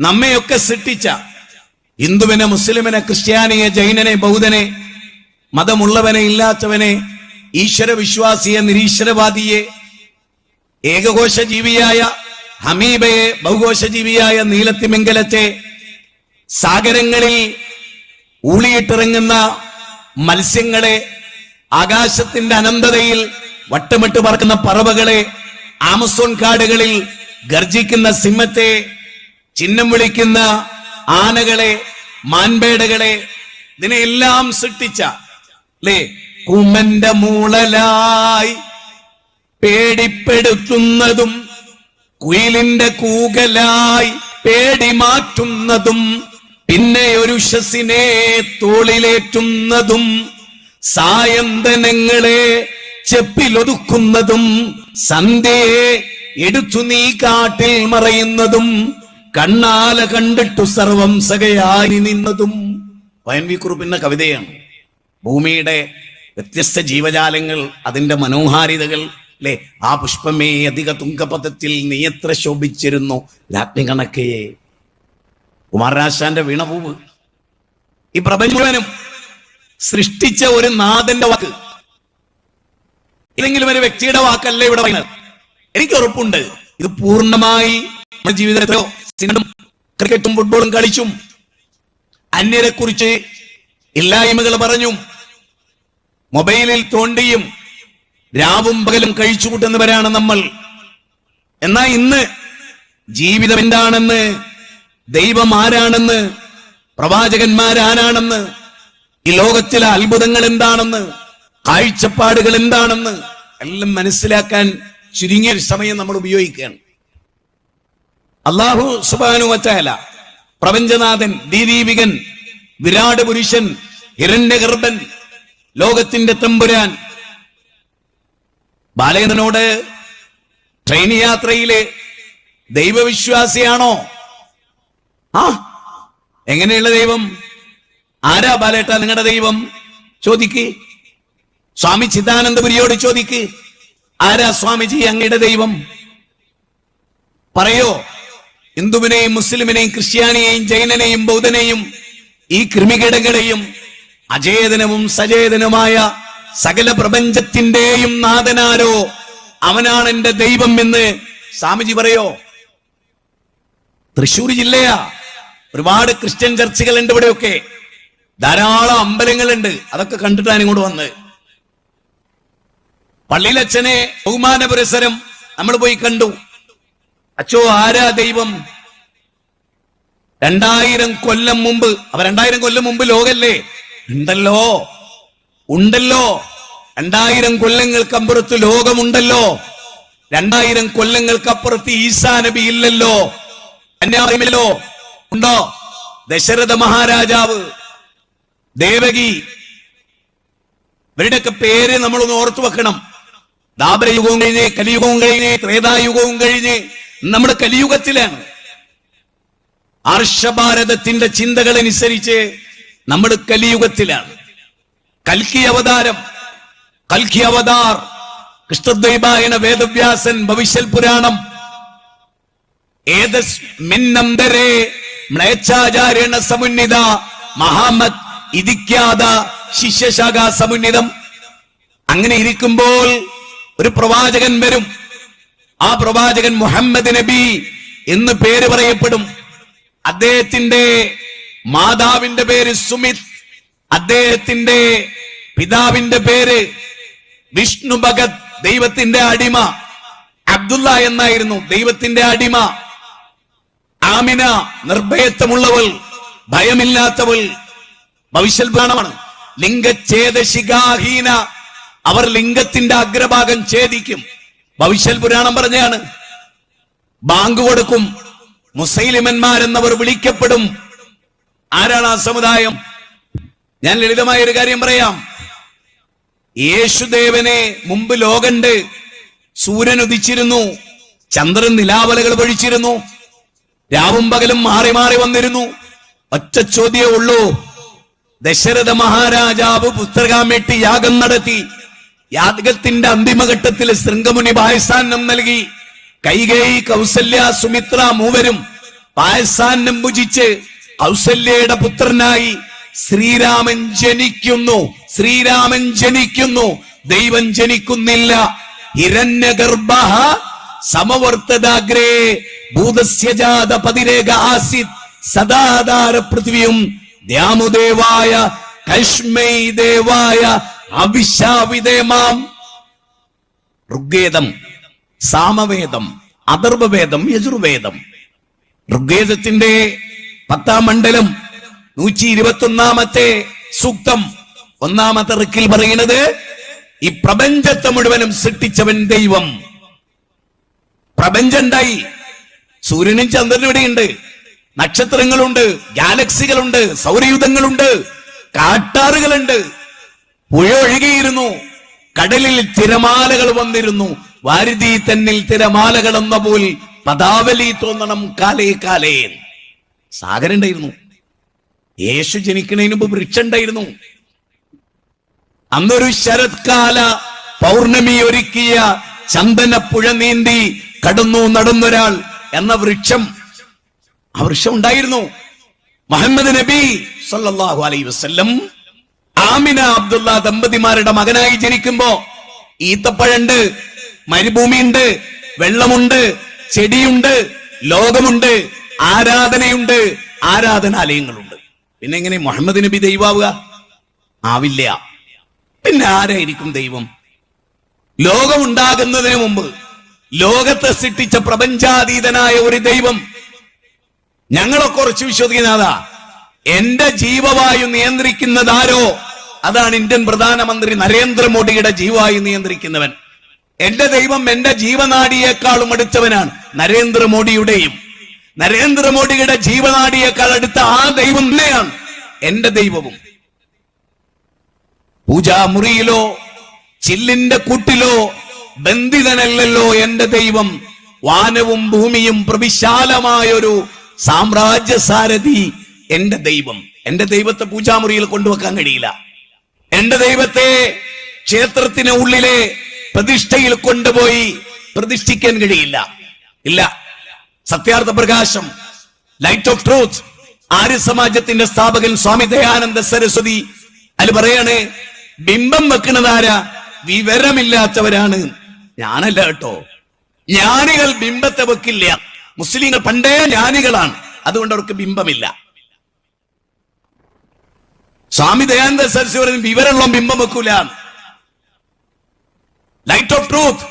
നമ്മയൊക്കെ സൃഷ്ടിച്ച ഹിന്ദുവിനെ, മുസ്ലിമിനെ, ക്രിസ്ത്യാനിയെ, ജൈനനെ, ബൗദ്ധനെ, മതമുള്ളവനെ, ഇല്ലാത്തവനെ, ഈശ്വര വിശ്വാസിയെ, നിരീശ്വരവാദിയെ, ഏകകോശ ജീവിയായ ഹമീബയെ, ബഹുകോശ ജീവിയായ നീലത്തിമിംഗലത്തെ, സാഗരങ്ങളിൽ ഊളിയിട്ടിറങ്ങുന്ന മത്സ്യങ്ങളെ, ആകാശത്തിന്റെ അനന്തതയിൽ വട്ടമിട്ട് പറക്കുന്ന പറവകളെ, ആമസോൺ കാടുകളിൽ ഗർജിക്കുന്ന സിംഹത്തെ, ചിഹ്നം വിളിക്കുന്ന ആനകളെ, മാൻപേടകളെ, ഇതിനെല്ലാം സൃഷ്ടിച്ച അല്ലേ, കുമ്മന്റെ മൂളലായി പേടിപ്പെടുത്തുന്നതും കുയിലിന്റെ കൂകലായി പേടി മാറ്റുന്നതും പിന്നെ ഒരു ശസിനെ തോളിലേറ്റുന്നതും സായന്തനങ്ങളെ ചെപ്പിലൊതുക്കുന്നതും സന്ധ്യയെ എടുത്തു നീ കാട്ടിൽ മറയുന്നതും കണ്ണാല കണ്ടിട്ടു സർവം സകയായി നിന്നതും. വയൻവി കുറുപ്പിന്റെ കവിതയാണ്. ഭൂമിയുടെ വ്യത്യസ്ത ജീവജാലങ്ങൾ, അതിന്റെ മനോഹാരിതകൾ അല്ലെ, ആ പുഷ്പമേ അധിക തുങ്കപഥത്തിൽ നീ എത്ര ശോഭിച്ചിരുന്നു രാജ്ഞി കണക്കയെ. കുമാരനാശാന്റെ വീണപൂവ്. ഈ പ്രപഞ്ചം മുഴുവനും സൃഷ്ടിച്ച ഒരു നാഥന്റെ വാക്ക്, ഏതെങ്കിലും ഒരു വ്യക്തിയുടെ വാക്കല്ല ഇവിടെ പറയുന്നത്. എനിക്ക് ഉറപ്പുണ്ട് ഇത് പൂർണ്ണമായി നമ്മുടെ ജീവിതത്തിലോ സിനിമയും ക്രിക്കറ്റും ഫുട്ബോളും കളിച്ചും അന്യരെ കുറിച്ച് ഇല്ലായ്മകൾ പറഞ്ഞും മൊബൈലിൽ തോണ്ടിയും രാവും പകലും കഴിച്ചു കൂട്ടുന്നവരാണ് നമ്മൾ. എന്നാൽ ഇന്ന് ജീവിതം എന്താണെന്ന്, ദൈവം ആരാണെന്ന്, പ്രവാചകന്മാരാരാണെന്ന്, ഈ ലോകത്തിലെ അത്ഭുതങ്ങൾ എന്താണെന്ന്, കാഴ്ചപ്പാടുകൾ എന്താണെന്ന് എല്ലാം മനസ്സിലാക്കാൻ ചുരുങ്ങിയ സമയം നമ്മൾ ഉപയോഗിക്കുകയാണ്. അല്ലാഹു സുബ്ഹാനഹു വ തആല പ്രപഞ്ചനാഥൻ, ദീദീപികൻ, വിരാട് പുരുഷൻ, ഹിരണ്യഗർഭൻ, ലോകത്തിന്റെ തമ്പുരാൻ ബാലേന്ദ്രനോട് ട്രെയിൻ യാത്രയിലെ ദൈവവിശ്വാസിയാണോ? എങ്ങനെയുള്ള ദൈവം? ആരാ ബാലേട്ട നിങ്ങളുടെ ദൈവം? ചോദിക്ക്. സ്വാമി ചിദാനന്ദപുരിയോട് ചോദിക്ക്, ആരാ സ്വാമിജി അങ്ങയുടെ ദൈവം? പറയോ? ഹിന്ദുവിനെയും മുസ്ലിമിനെയും ക്രിസ്ത്യാനിയെയും ജൈനനെയും ബൗദ്ധനെയും ഈ കൃമികീടങ്ങളെയും അചേതനവും സചേതനമായ സകല പ്രപഞ്ചത്തിന്റെയും നാഥനാരോ അവനാണ് എന്റെ ദൈവം എന്ന് സ്വാമിജി പറയോ? തൃശ്ശൂർ ജില്ലയാ, ഒരുപാട് ക്രിസ്ത്യൻ ചർച്ചുകളുണ്ട് ഇവിടെയൊക്കെ, ധാരാളം അമ്പലങ്ങളുണ്ട്. അതൊക്കെ കണ്ടിട്ടാണ് ഇങ്ങോട്ട് വന്നത്. പള്ളിയിലച്ഛനെ ബഹുമാന പുരസരം നമ്മൾ പോയി കണ്ടു. അച്ചോ, ആരാ ദൈവം? 2000 കൊല്ലം മുമ്പ്. അവ 2000 കൊല്ലം മുമ്പ് ലോകല്ലേ? ഉണ്ടല്ലോ, 2000 കൊല്ലങ്ങൾക്കപ്പുറത്ത് ലോകമുണ്ടല്ലോ. 2000 കൊല്ലങ്ങൾക്കപ്പുറത്ത് ഈസാ നബി ഇല്ലല്ലോ, അന്യായമല്ലോ. ഉണ്ടോ? ദശരഥ മഹാരാജാവ്, ദേവകി, ഇവരുടെയൊക്കെ പേര് നമ്മളൊന്ന് ഓർത്തു വെക്കണം. ദ്വാപരയുഗവും കഴിഞ്ഞ്, കലിയുഗവും കഴിഞ്ഞ്, ത്രേതായുഗവും കഴിഞ്ഞ് നമ്മുടെ കലിയുഗത്തിലാണ്. ആർഷഭാരതത്തിന്റെ ചിന്തകളനുസരിച്ച് നമ്മുടെ കലിയുഗത്തിലാണ്. കൽക്കി അവതാർ, കൃഷ്ണദ്വൈപായന വേദവ്യാസൻ, ഭവിഷ്യൽ പുരാണം, ഏതസ്മിന്നന്തരേ മ്ലേച്ഛാചാര്യേണ സമുന്നിത മഹാമത് ഇതിഖ്യാത ശിഷ്യശാഖ സമുന്നിതം. അങ്ങനെ ഇരിക്കുമ്പോൾ ഒരു പ്രവാചകൻ വരും. ആ പ്രവാചകൻ മുഹമ്മദ് നബി എന്ന് പേര് പറയപ്പെടും. അദ്ദേഹത്തിന്റെ മാതാവിന്റെ പേര് സുമിത്, അദ്ദേഹത്തിന്റെ പിതാവിന്റെ പേര് വിഷ്ണു ഭഗത്, ദൈവത്തിന്റെ അടിമ. അബ്ദുള്ള എന്നായിരുന്നു ദൈവത്തിന്റെ അടിമ. ആമിന, നിർഭയത്വമുള്ളവൾ, ഭയമില്ലാത്തവൾ. ഭവിഷ്യൽ പുരാണമാണ്. ലിംഗഛേദശിഖാഹീന, അവർ ലിംഗത്തിന്റെ അഗ്രഭാഗം ഛേദിക്കും. ഭവിഷ്യൽ പുരാണം പറഞ്ഞാണ്. ബാങ്ക് കൊടുക്കും, മുസൈലിമന്മാരെന്നവർ വിളിക്കപ്പെടും. ആരാണ് ആ സമുദായം? ഞാൻ ലളിതമായ ഒരു കാര്യം പറയാം. യേശുദേവനെ മുമ്പ് ലോകണ്ട്. സൂര്യൻ ഉദിച്ചിരുന്നു, ചന്ദ്രൻ നിലാവലകൾ പൊഴിച്ചിരുന്നു, രാവും പകലും മാറി മാറി വന്നിരുന്നു. ഒറ്റ ചോദ്യമേ ഉള്ളൂ. ദശരഥ മഹാരാജാവ് പുത്രകാമേട്ടി യാഗം നടത്തി. യാഗത്തിന്റെ അന്തിമഘട്ടത്തിൽ ശൃംഗമുനി പായസാന്നം നൽകി. കൈകേയി, കൗസല്യ, സുമിത്ര മൂവരും പായസാന്നം ഭുജിച്ച് കൗസല്യയുടെ പുത്രനായി ശ്രീരാമൻ ജനിക്കുന്നു. ശ്രീരാമൻ ജനിക്കുന്നു, ദൈവം ജനിക്കുന്നില്ല. ഹിരണ്യഗർഭഃ സമവർത്തദാഗ്രേ ഭൂതസ്യ ജാത പതിരേക ആസിത് സദാധാര പൃഥ്വിയും ദ്യാമുദേവായ കശ്മൈ ദേവായ അവിശാവിദേമാം. ഋഗ്വേദം, സാമവേദം, അഥർവവേദം, യജുർവേദം. ഋഗ്വേദത്തിന്റെ 10-ാം മണ്ഡലം 121-ാമത്തെ സൂക്തം 1-ാമത്തെ ഋക്കിൽ പറയുന്നത് ഈ പ്രപഞ്ചത്തെ മുഴുവനും സൃഷ്ടിച്ചവൻ ദൈവം. പ്രപഞ്ചം ഉണ്ടായി. സൂര്യനും ചന്ദ്രനും ഇവിടെയുണ്ട്, നക്ഷത്രങ്ങളുണ്ട്, ഗാലക്സികളുണ്ട്, സൗരയൂഥങ്ങളുണ്ട്, കാട്ടാറുകളുണ്ട്. പുഴ ഒഴുകിയിരുന്നു, കടലിൽ തിരമാലകൾ വന്നിരുന്നു. വാരിധി തന്നിൽ തിരമാലകൾ എന്ന പോൽ പദാവലി തോന്നണം കാലേ കാലേ. സാഗരം ഉണ്ടായിരുന്നു. യേശു ജനിക്കുന്നതിന് മുമ്പ് വൃക്ഷം ഉണ്ടായിരുന്നു. അന്നൊരു ശരത്കാല പൗർണമി ഒരുക്കിയ ചന്ദന പുഴ നീന്തി കടന്നു നടന്നൊരാൾ എന്ന വൃക്ഷം, ആ വൃക്ഷം ഉണ്ടായിരുന്നു. മുഹമ്മദ് നബി സല്ലല്ലാഹു അലൈഹി വസല്ലം ആമിന അബ്ദുള്ള ദമ്പതിമാരുടെ മകനായി ജനിക്കുമ്പോ ഈത്തപ്പഴമുണ്ട്, മരുഭൂമിയുണ്ട്, വെള്ളമുണ്ട്, ചെടിയുണ്ട്, ലോകമുണ്ട്, ആരാധനയുണ്ട്, ആരാധനാലയങ്ങളുണ്ട്. പിന്നെ എങ്ങനെ മുഹമ്മദ് നബി ദൈവാവുക? ആവില്ല. പിന്നെ ആരായിരിക്കും ദൈവം? ലോകമുണ്ടാകുന്നതിന് മുമ്പ് ലോകത്തെ സൃഷ്ടിച്ച പ്രപഞ്ചാതീതനായ ഒരു ദൈവം. ഞങ്ങളൊക്കെ കുറച്ച് വിശ്വസിക്കുന്നതാ, എന്റെ ജീവവായു നിയന്ത്രിക്കുന്നതാരോ അതാണ് ഇന്ത്യൻ പ്രധാനമന്ത്രി നരേന്ദ്രമോദിയുടെ ജീവവായു നിയന്ത്രിക്കുന്നവൻ. എന്റെ ദൈവം എന്റെ ജീവനാഡിയേക്കാളും അടുത്തവനാണ് നരേന്ദ്രമോദിയുടെയും. നരേന്ദ്രമോദിയുടെ ജീവനാഡിയേക്കാൾ അടുത്ത ആ ദൈവം തന്നെയാണ് എന്റെ ദൈവവും. പൂജാമുറിയിലോ ചില്ലിന്റെ കൂട്ടിലോ ബന്ധിതനല്ലല്ലോ എന്റെ ദൈവം. വാനവും ഭൂമിയും പ്രവിശാലമായൊരു സാമ്രാജ്യ സാരഥി എന്റെ ദൈവം. എന്റെ ദൈവത്തെ പൂജാമുറിയിൽ കൊണ്ടുവെക്കാൻ കഴിയില്ല. എന്റെ ദൈവത്തെ ക്ഷേത്രത്തിന് ഉള്ളിലെ പ്രതിഷ്ഠയിൽ കൊണ്ടുപോയി പ്രതിഷ്ഠിക്കാൻ കഴിയില്ല. ഇല്ല. സത്യാർത്ഥ പ്രകാശം, ലൈറ്റ് ഓഫ് ട്രൂത്ത്, ആര്യ സമാജത്തിന്റെ സ്ഥാപകൻ സ്വാമി ദയാനന്ദ സരസ്വതി അത് പറയാണ്, ബിംബം വെക്കുന്നതാരാ? വിവരമില്ലാത്തവരാണ്. ഞാനല്ല കേട്ടോ. ജ്ഞാനികൾ ബിംബത്തെ വെക്കില്ല. മുസ്ലിങ്ങൾ പണ്ടേ ജ്ഞാനികളാണ്, അതുകൊണ്ട് അവർക്ക് ബിംബമില്ല. സ്വാമി ദയാനന്ദ സരസ്വതി പറയുന്നത് വിവരമുള്ള ബിംബം വെക്കൂല. ലൈറ്റ് ഓഫ് ട്രൂത്ത്,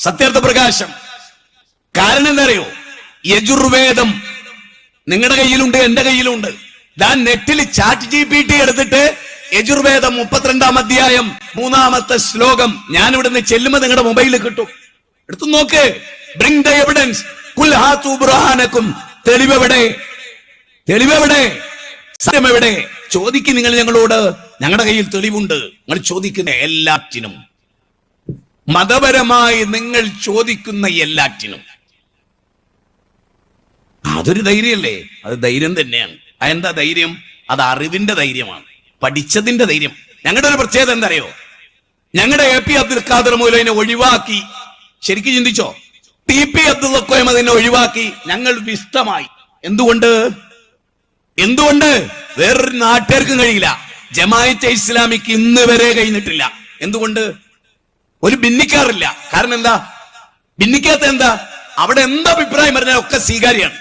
സത്യാർത്ഥ പ്രകാശം. കാരണം എന്താ അറിയോ? യജുർവേദം നിങ്ങളുടെ കയ്യിലുണ്ട്, എന്റെ കയ്യിലുണ്ട്. ഞാൻ നെറ്റിൽ ചാറ്റ് GPT എടുത്തിട്ട് യജുർവേദം 32-ാം അധ്യായം 3-ാമത്തെ ശ്ലോകം ഞാൻ ഇവിടുന്ന് ചെല്ലുമ്പോ നിങ്ങളുടെ മൊബൈലിൽ കിട്ടും. എടുത്തു നോക്ക്. ബ്രിങ് ദ എവിഡൻസ്, കുൽ ഹാതു ബുർഹാനക്കും. തെളിവെവിടെ? തെളിവെവിടെ? സത്യം എവിടെ? ചോദിക്കും നിങ്ങൾ ഞങ്ങളോട്. ഞങ്ങളുടെ കയ്യിൽ തെളിവുണ്ട്. നിങ്ങൾ ചോദിക്കുന്ന എല്ലാറ്റിനും, മതപരമായി നിങ്ങൾ ചോദിക്കുന്ന എല്ലാറ്റിനും. അതൊരു ധൈര്യമല്ലേ? അത് ധൈര്യം തന്നെയാണ്. അതെന്താ ധൈര്യം? അത് അറിവിന്റെ ധൈര്യമാണ്, പഠിച്ചതിന്റെ ധൈര്യം. ഞങ്ങളുടെ ഒരു പ്രത്യേകത എന്താ അറിയോ? ഞങ്ങളുടെ AP അബ്ദുൽ ഖാദർ മൗലവിനെ ഒഴിവാക്കി. ശരിക്കും ചിന്തിച്ചോ? TP അബ്ദുൽ ഖോയമദിനെ ഒഴിവാക്കി. ഞങ്ങൾ വിസ്തമായി. എന്തുകൊണ്ട്? വേറൊരു നാട്ടുകാർക്കും കഴിയില്ല. ജമാഅത്തെ ഇസ്ലാമിക്ക് ഇന്ന് വരെ കഴിഞ്ഞിട്ടില്ല. എന്തുകൊണ്ട്? ഒരു ഭിന്നിക്കാറില്ല. കാരണം എന്താ? ഭിന്നിക്കാത്ത എന്താ? അവിടെ എന്താ അഭിപ്രായം പറഞ്ഞാൽ ഒക്കെ സ്വീകാര്യാണ്.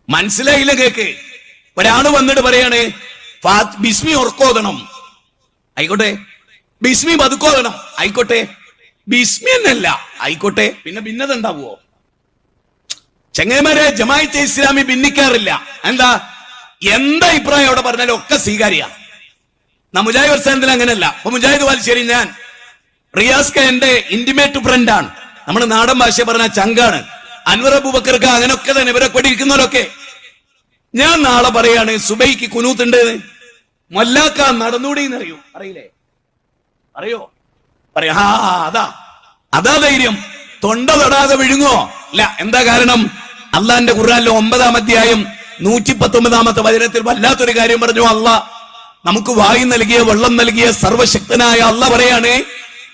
മനസ്സിലായില്ല? കേക്ക്. ഒരാള് വന്നിട്ട് പറയാണ് ബിസ്മി ഉറക്കോതണം. ആയിക്കോട്ടെ. ബിസ്മി പതുക്കോതണം. ആയിക്കോട്ടെ. ബിസ്മി എന്നല്ല. ആയിക്കോട്ടെ. പിന്നെ ഭിന്നത ഉണ്ടാവുമോ? ചെങ്ങന്മാരെ, ജമാഅത്തെ ഇസ്ലാമി ഭിന്നിക്കാറില്ല. എന്താ അഭിപ്രായം അവിടെ പറഞ്ഞാലും ഒക്കെ സ്വീകാര്യ. മുജാഹിദ് വർഷത്തിൽ അങ്ങനെയല്ല. അപ്പൊ മുജാഹിദ് വാലിശ്ശേരി, ഞാൻ റിയാസ് എന്റെ ഇന്റിമേറ്റ് ഫ്രണ്ടാണ്. നമ്മൾ നാടൻ ഭാഷ പറഞ്ഞ ചങ്കാണ്. അൻവർ അബൂബക്കർക്ക് അങ്ങനെയൊക്കെ തന്നെ ഇവരൊക്കെ ഇരിക്കുന്നവരൊക്കെ. ഞാൻ നാളെ പറയാണ് സുബൈക്ക് കുനൂത്തുണ്ട്. മൊല്ലാക്ക നടന്നൂടിന്ന് അറിയോ? അറിയില്ലേ? അറിയോ? പറയാ. അതാ ധൈര്യം. തൊണ്ട തൊടാതെ വിഴുങ്ങോ? ഇല്ല. എന്താ കാരണം? അള്ളാന്റെ ഖുർആനിലെ 9-ാം അധ്യായം 119-ാമത്തെ വചനത്തിൽ വല്ലാത്തൊരു കാര്യം പറഞ്ഞു. അള്ളാഹ് നമുക്ക് വായു നൽകിയ, വെള്ളം നൽകിയ സർവശക്തനായ അള്ളാഹ് പറയാണ്,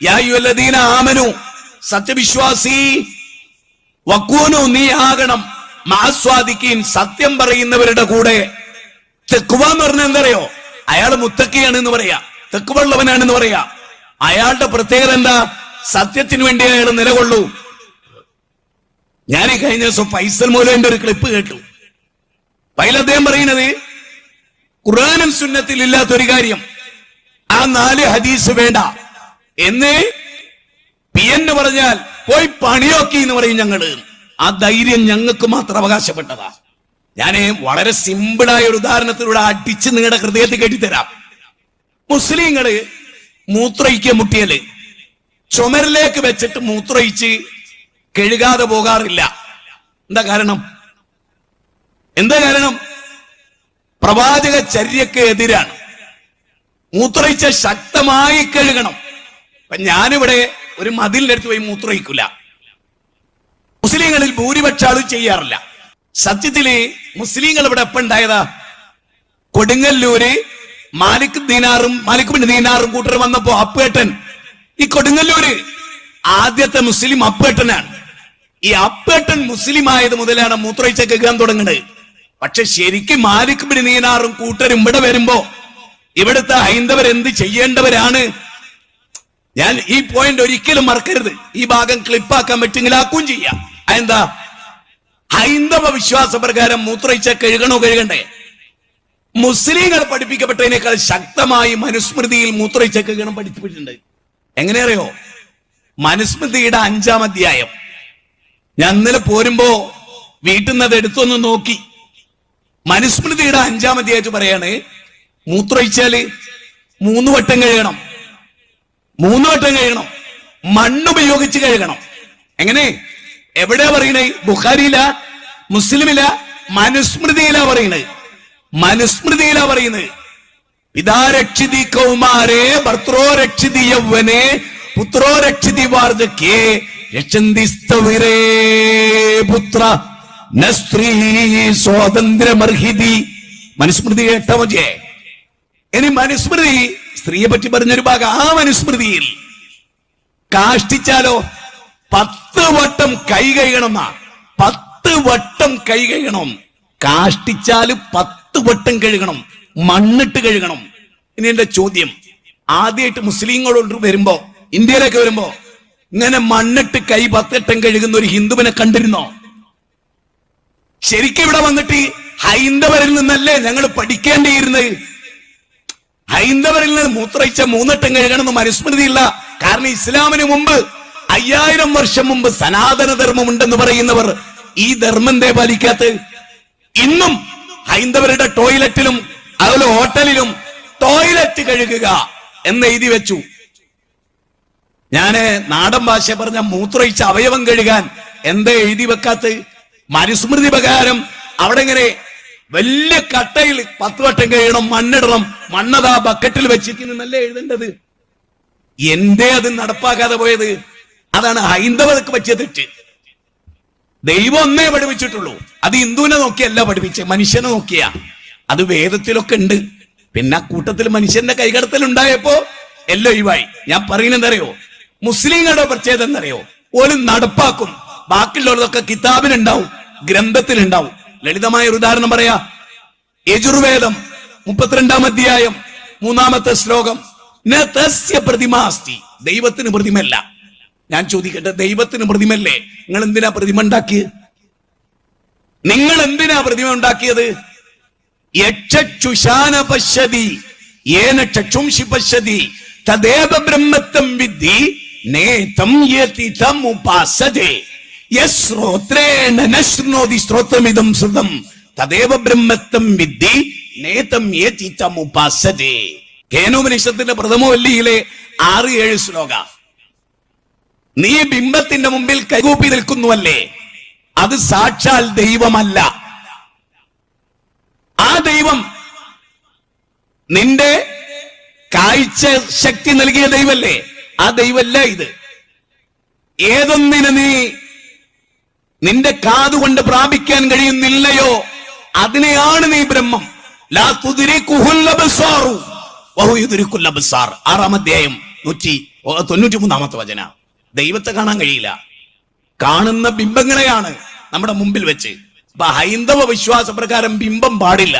യാ അയ്യുഹല്ലദീന ആമനു, സത്യവിശ്വാസി, വക്കൂനു, നീ ആകണം, മാസ്വാദിക്കീൻ, സത്യം പറയുന്നവരുടെ കൂടെ. തെക്കുവ എന്ന് പറഞ്ഞാൽ എന്തറിയോ? അയാൾ മുത്തക്കിയാണ് എന്ന് പറയാ, തെക്കുവള്ളവനാണെന്ന് പറയാ. അയാളുടെ പ്രത്യേകത എന്താ? സത്യത്തിന് വേണ്ടി അയാൾ നിലകൊള്ളൂ. ഞാൻ ഈ കഴിഞ്ഞ ദിവസം ഫൈസൽ മൗലവിന്റെ ഒരു ക്ലിപ്പ് കേട്ടു. അതിൽ അദ്ദേഹം പറയുന്നത് ഖുർആനും സുന്നത്തിൽ ഇല്ലാത്തൊരു കാര്യം, ആ 4 ഹദീസ് വേണ്ട എന്ന് PN പറഞ്ഞാൽ പോയി പണിയോക്കി എന്ന് പറയും ഞങ്ങള്. ആ ധൈര്യം ഞങ്ങൾക്ക് മാത്രം അവകാശപ്പെട്ടതാ. ഞാൻ വളരെ സിമ്പിളായ ഒരു ഉദാഹരണത്തിലൂടെ അടിച്ച് നിങ്ങളുടെ ഹൃദയത്തിൽ കെട്ടിത്തരാം. മുസ്ലിങ്ങള് മൂത്രയിക്ക മുട്ടിയല് ചുമരിലേക്ക് വെച്ചിട്ട് മൂത്രയിച്ച് കഴുകാതെ പോകാറില്ല. എന്താ കാരണം? പ്രവാചക ചര്യക്ക് എതിരാണ്. മൂത്രയിച്ച ശക്തമായി കഴുകണം. അപ്പൊ ഞാനിവിടെ ഒരു മതിലിന്റെ അടുത്ത് പോയി മൂത്രയിക്കില്ല. മുസ്ലിങ്ങളിൽ ഭൂരിപക്ഷ ആളും ചെയ്യാറില്ല. സത്യത്തില് മുസ്ലിങ്ങൾ ഇവിടെ എപ്പ ഉണ്ടായതാ? കൊടുങ്ങല്ലൂര് മാലിക് ബിൻ ദീനാറും കൂട്ടർ വന്നപ്പോ അപ്പേട്ടൻ, ഈ കൊടുങ്ങല്ലൂര് ആദ്യത്തെ മുസ്ലിം അപ്പേട്ടനാണ്. ഈ അപ്പേട്ടൻ മുസ്ലിം ആയത് മുതലാണ് മൂത്രയിച്ച കേൾക്കാൻ തുടങ്ങുന്നത്. പക്ഷെ ശരിക്കും മാലിക് ബിൻ ദീനാറും കൂട്ടരും ഇവിടെ വരുമ്പോ ഇവിടുത്തെ ഹൈന്ദവരെന്ത് ചെയ്യേണ്ടവരാണ്? ഞാൻ ഈ പോയിന്റ് ഒരിക്കലും മറക്കരുത്. ഈ ഭാഗം ക്ലിപ്പാക്കാൻ പറ്റുമെങ്കിൽ ആക്കുകയും ചെയ്യാം. അതെന്താ? ഹൈന്ദവ വിശ്വാസ പ്രകാരം മൂത്രയിച്ച കഴുകണ്ടേ? മുസ്ലിങ്ങൾ പഠിപ്പിക്കപ്പെട്ടതിനേക്കാൾ ശക്തമായി മനുസ്മൃതിയിൽ മൂത്രയിച്ച കഴുകണം പഠിപ്പിച്ചിട്ടുണ്ട്. എങ്ങനെയറിയോ? മനുസ്മൃതിയുടെ 5-ാം അധ്യായം. ഞാൻ ഇന്നലെ പോരുമ്പോ വീട്ടിൽ നിന്ന് അത് എടുത്തൊന്ന് നോക്കി. മനുസ്മൃതിയുടെ 5-ാം അധ്യായത്തിൽ പറയാണ് മൂത്രയിച്ചാല് 3 വട്ടം കഴുകണം. 3 വട്ടം കഴുകണം. മണ്ണുപയോഗിച്ച് കഴുകണം. എങ്ങനെ? എവിടെയാ പറയണേ? ബുഖാരിയില, മുസ്ലിമില, മനുസ്മൃതിയിലാ പറയുന്നത്. പിതാ രക്ഷിതി കൗമാരേ ഭർത്രോ രക്ഷിതി യൗവനേ പുത്രോ രക്ഷിതി വാർദ്ധക്യേ രക്ഷന്തി സ്തവിരേ പുത്ര നസ്ത്രീ സ്വാതന്ത്ര്യമർഹിതി. മനുസ്മൃതി 8-ാം അധ്യായം. ഇനി മനുസ്മൃതി സ്ത്രീയെ പറ്റി പറഞ്ഞൊരു ഭാഗം. ആ മനുസ്മൃതിയിൽ കാഷ്ടിച്ചാലോ 10 വട്ടം കൈ കഴുകണം. 10 വട്ടം കൈ കഴുകണം. കാഷ്ടിച്ചാല് 10 വട്ടം കഴുകണം. മണ്ണിട്ട് കഴുകണം. ഇനി എന്റെ ചോദ്യം, ആദ്യമായിട്ട് മുസ്ലിങ്ങളോട് വരുമ്പോ, ഇന്ത്യയിലേക്ക് വരുമ്പോ ഇങ്ങനെ മണ്ണിട്ട് കൈ 10 വട്ടം കഴുകുന്ന ഒരു ഹിന്ദുവിനെ കണ്ടിരുന്നോ? ശരിക്കും ഇവിടെ വന്നിട്ട് ഹൈന്ദവരിൽ നിന്നല്ലേ ഞങ്ങൾ പഠിക്കേണ്ടിയിരുന്നത്? ഹൈന്ദവരിൽ നിന്ന് മൂത്രയിച്ച 3 വട്ടം കഴുകണമെന്ന് മനുസ്മൃതിയില്ല. കാരണം ഇസ്ലാമിന് മുമ്പ് 5000 വർഷം മുമ്പ് സനാതന ധർമ്മം ഉണ്ടെന്ന് പറയുന്നവർ ഈ ധർമ്മത്തെ പാലിക്കാത്ത ഇന്നും ഹൈന്ദവരുടെ ടോയ്ലറ്റിലും അതുപോലെ ഹോട്ടലിലും ടോയ്ലറ്റ് കഴുകുക എന്ന് എഴുതി വെച്ചു. ഞാന് നാടൻ ഭാഷ പറഞ്ഞ മൂത്രയിച്ച അവയവം കഴുകാൻ എന്താ എഴുതി വെക്കാത്ത? മനുസ്മൃതി പ്രകാരം അവിടെ ഇങ്ങനെ വലിയ കട്ടയിൽ 10 വട്ടം കഴുകണം, മണ്ണിടണം, മണ്ണതാ ബക്കറ്റിൽ വെച്ചിരിക്കുന്നല്ലേ എഴുതേണ്ടത്. എന്തേ അത് നടപ്പാക്കാതെ പോയത്? അതാണ് ഹൈന്ദവർക്ക് പറ്റിയ തെറ്റ്. ദൈവം ഒന്നേ പഠിപ്പിച്ചിട്ടുള്ളൂ. അത് ഹിന്ദുവിനെ നോക്കിയല്ല പഠിപ്പിച്ചേ, മനുഷ്യനെ നോക്കിയാ. അത് വേദത്തിലൊക്കെ ഉണ്ട്. പിന്നെ കൂട്ടത്തിൽ മനുഷ്യന്റെ കൈകടത്തൽ ഉണ്ടായപ്പോ എല്ലാം ഒഴിവായി. ഞാൻ പറയുന്നത് എന്തറിയോ? മുസ്ലിങ്ങളുടെ പ്രത്യേകത എന്തറിയോ? ഓലും നടപ്പാക്കും. ബാക്കിയുള്ളതൊക്കെ കിതാബിലുണ്ടാവും, ഗ്രന്ഥത്തിലുണ്ടാവും. ലളിതമായ ഒരു ഉദാഹരണം പറയാ. യജുർവേദം 32-ാം അധ്യായം 3-ാമത്തെ ശ്ലോകം. നതസ്യ പ്രതിമാസ്തി. ദൈവത്തിന് പ്രതിമല്ല. ഞാൻ ചോദിക്കട്ടെ, ദൈവത്തിന് പ്രതിമല്ലേ? നിങ്ങൾ എന്തിനാ പ്രതിമ ഉണ്ടാക്കിയത്? യക്ഷുശാന പശ്യതി യേന ചക്ഷുംഷി പശ്യതി തദേവ ബ്രഹ്മത്വം വിദ്ധി നേതം യതി തം ഉപാസതേ യശ്രോത്രേണ നശ്നോതി ശ്രോത്രമിദം ശ്രുതം തദേവ ബ്രഹ്മത്വം വിദ്ധി നേതം യതി തം ഉപാസതേ. കേനോപനിഷത്തിന്റെ പ്രഥമവല്ലിയിലെ 6-7 ശ്ലോക. നീ ബിംബത്തിന്റെ മുമ്പിൽ കൈകൂപ്പി നിൽക്കുന്നുവല്ലേ, അത് സാക്ഷാൽ ദൈവമല്ല. ആ ദൈവം നിന്റെ കാഴ്ച ശക്തി നൽകിയ ദൈവല്ലേ, ആ ദൈവമല്ല ഇത്. ഏതൊന്നിനെ നീ നിന്റെ കാതുകൊണ്ട് പ്രാപിക്കാൻ കഴിയുന്നില്ലയോ അതിനെയാണ് നീ ബ്രഹ്മം. ലാ തുദ്രികുഹുൽ അബ്സാറു വഹു യുദ്രികുൽ അബ്സാർ. 6-ാം അധ്യായം 193-ാമത്തെ വചനം. ദൈവത്തെ കാണാൻ കഴിയില്ല, കാണുന്ന ബിംബങ്ങളെയാണ് നമ്മുടെ മുമ്പിൽ വെച്ച്. അപ്പൊ ഹൈന്ദവ വിശ്വാസപ്രകാരം ബിംബം പാടില്ല.